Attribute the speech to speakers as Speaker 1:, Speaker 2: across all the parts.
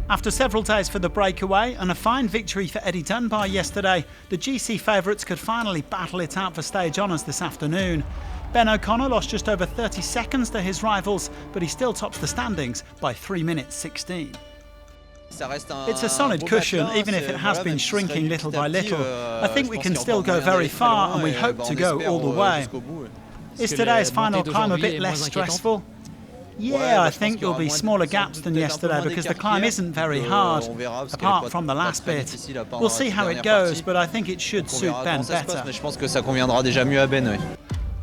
Speaker 1: After several days for the breakaway and a fine victory for Eddie Dunbar yesterday, the GC favourites could finally battle it out for stage honours this afternoon. Ben O'Connor lost just over 30 seconds to his rivals, but he still tops the standings by 3 minutes 16. It's a solid cushion, even if it has been shrinking little by little. I think we can still go very far, and we hope to go all the way. Is today's final climb a bit less stressful? Yeah, I think there'll be smaller gaps than yesterday because the climb isn't very hard, apart from the last bit. We'll see how it goes, but I think it should suit Ben better.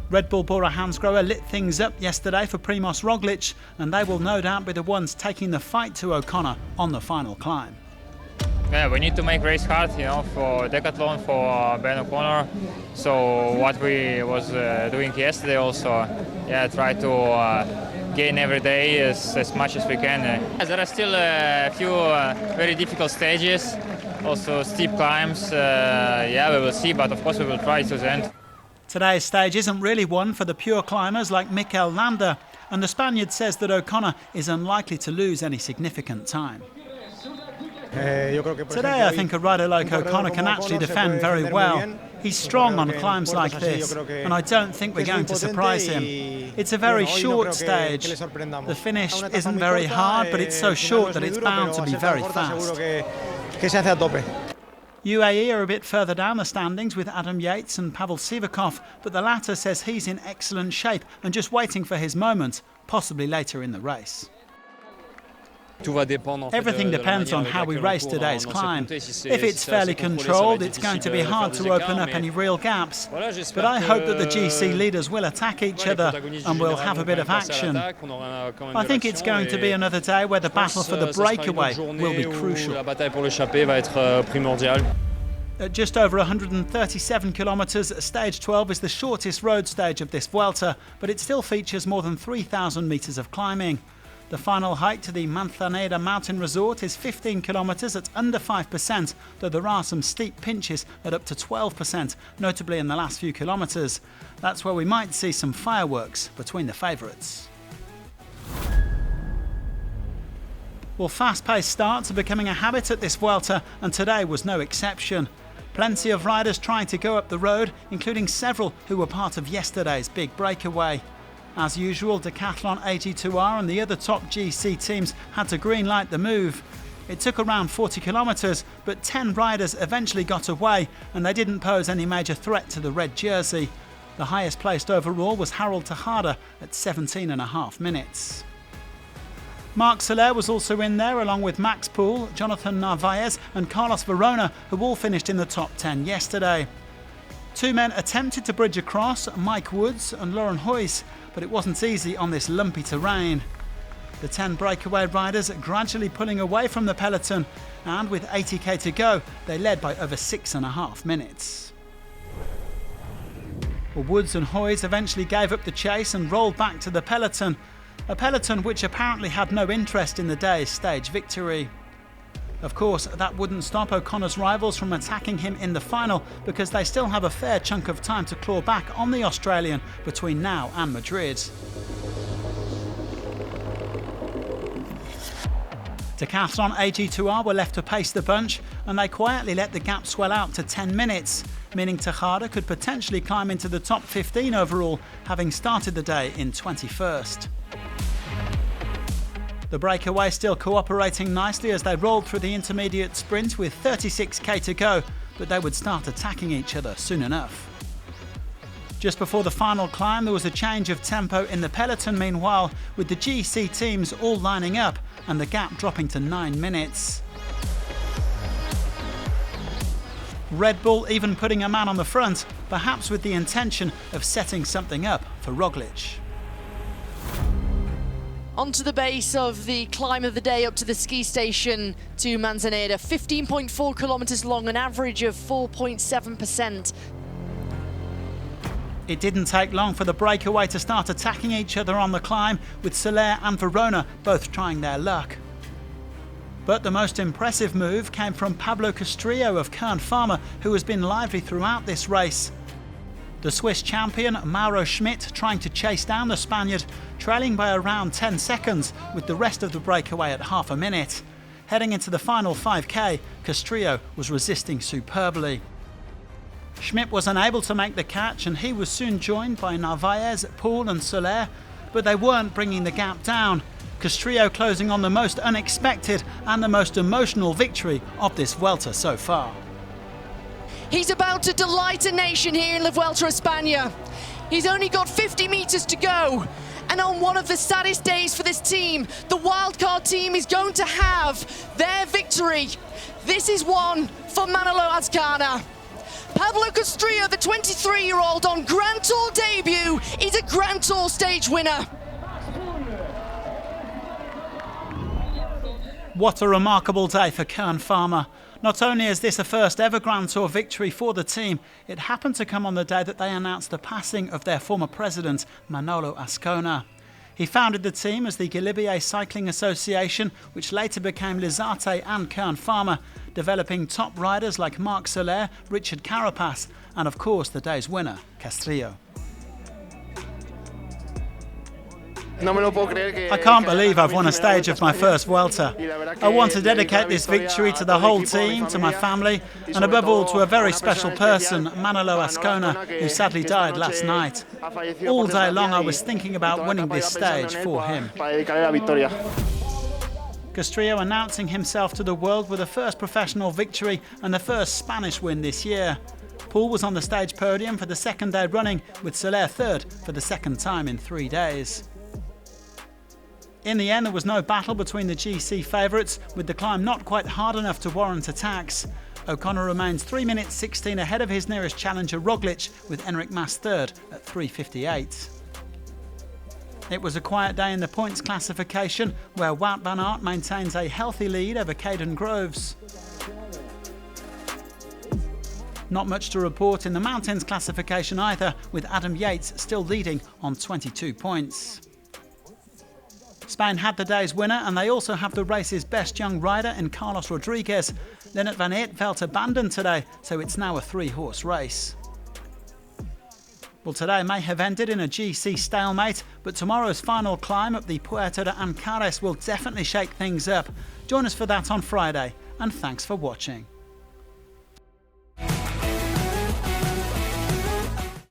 Speaker 1: Red Bull Bora Hansgrohe lit things up yesterday for Primoz Roglic, and they will no doubt be the ones taking the fight to O'Connor on the final climb.
Speaker 2: Yeah, we need to make race hard, for Decathlon, for Ben O'Connor. So what we was doing yesterday also, try to gain every day as much as we can. There are still a few very difficult stages, also steep climbs. We will see, but of course we will try to the end.
Speaker 1: Today's stage isn't really one for the pure climbers like Mikel Landa, and the Spaniard says that O'Connor is unlikely to lose any significant time. Today I think a rider like O'Connor can actually defend very well. He's strong on climbs like this, and I don't think we're going to surprise him. It's a very short stage. The finish isn't very hard, but it's so short that it's bound to be very fast. UAE are a bit further down the standings with Adam Yates and Pavel Sivakov, but the latter says he's in excellent shape and just waiting for his moment, possibly later in the race. Everything depends on how we race today's climb. If it's fairly controlled, it's going to be hard to open up any real gaps. But I hope that the GC leaders will attack each other and we'll have a bit of action. I think it's going to be another day where the battle for the breakaway will be crucial. At just over 137 kilometres, stage 12 is the shortest road stage of this Vuelta, but it still features more than 3,000 metres of climbing. The final height to the Manzaneda mountain resort is 15 kilometres at under 5%, though there are some steep pinches at up to 12%, notably in the last few kilometres. That's where we might see some fireworks between the favourites. Well, fast-paced starts are becoming a habit at this Vuelta, and today was no exception. Plenty of riders trying to go up the road, including several who were part of yesterday's big breakaway. As usual, Decathlon AG2R and the other top GC teams had to green-light the move. It took around 40 kilometres, but 10 riders eventually got away and they didn't pose any major threat to the red jersey. The highest placed overall was Harold Tejada at 17.5 minutes. Marc Soler was also in there along with Max Poole, Jonathan Narvaez and Carlos Verona, who all finished in the top 10 yesterday. Two men attempted to bridge across, Mike Woods and Lauren Huys, but it wasn't easy on this lumpy terrain. The 10 breakaway riders gradually pulling away from the peloton, and with 80k to go, they led by over 6.5 minutes. Well, Woods and Huys eventually gave up the chase and rolled back to the peloton, a peloton which apparently had no interest in the day's stage victory. Of course, that wouldn't stop O'Connor's rivals from attacking him in the final because they still have a fair chunk of time to claw back on the Australian between now and Madrid. Decathlon AG2R were left to pace the bunch and they quietly let the gap swell out to 10 minutes, meaning Tejada could potentially climb into the top 15 overall, having started the day in 21st. The breakaway still cooperating nicely as they rolled through the intermediate sprint with 36k to go, but they would start attacking each other soon enough. Just before the final climb, there was a change of tempo in the peloton meanwhile, with the GC teams all lining up and the gap dropping to 9 minutes. Red Bull even putting a man on the front, perhaps with the intention of setting something up for Roglic.
Speaker 3: Onto the base of the climb of the day up to the ski station to Manzaneda, 15.4 kilometres long, an average of 4.7%.
Speaker 1: It didn't take long for the breakaway to start attacking each other on the climb, with Soler and Verona both trying their luck. But the most impressive move came from Pablo Castrillo of Kern Pharma, who has been lively throughout this race. The Swiss champion Mauro Schmidt trying to chase down the Spaniard, trailing by around 10 seconds with the rest of the breakaway at half a minute. Heading into the final 5k, Castrillo was resisting superbly. Schmidt was unable to make the catch and he was soon joined by Narvaez, Poole and Soler, but they weren't bringing the gap down. Castrillo closing on the most unexpected and the most emotional victory of this Vuelta so far.
Speaker 3: He's about to delight a nation here in the Vuelta a España. He's only got 50 metres to go. And on one of the saddest days for this team, the wildcard team is going to have their victory. This is one for Manolo Azcona. Pablo Castrillo, the 23-year-old on Grand Tour debut, is a Grand Tour stage winner.
Speaker 1: What a remarkable day for Kern Pharma. Not only is this a first ever Grand Tour victory for the team, it happened to come on the day that they announced the passing of their former president, Manolo Azcona. He founded the team as the Galibier Cycling Association, which later became Lizarte and Kern Pharma, developing top riders like Marc Soler, Richard Carapaz, and of course the day's winner, Castrillo. I can't believe I've won a stage of my first Vuelta. I want to dedicate this victory to the whole team, to my family, and above all to a very special person, Manolo Azcona, who sadly died last night. All day long I was thinking about winning this stage for him. Castrillo announcing himself to the world with a first professional victory and the first Spanish win this year. Poole was on the stage podium for the second day running, with Soler third for the second time in 3 days. In the end, there was no battle between the GC favourites, with the climb not quite hard enough to warrant attacks. O'Connor remains 3 minutes 16 ahead of his nearest challenger Roglic, with Enric Mas third at 3:58. It was a quiet day in the points classification, where Wout van Aert maintains a healthy lead over Caden Groves. Not much to report in the mountains classification either, with Adam Yates still leading on 22 points. Spain had the day's winner, and they also have the race's best young rider in Carlos Rodriguez. Lennart van Aert felt abandoned today, so it's now a 3-horse race. Well, today may have ended in a GC stalemate, but tomorrow's final climb up the Puerto de Ancares will definitely shake things up. Join us for that on Friday, and thanks for watching.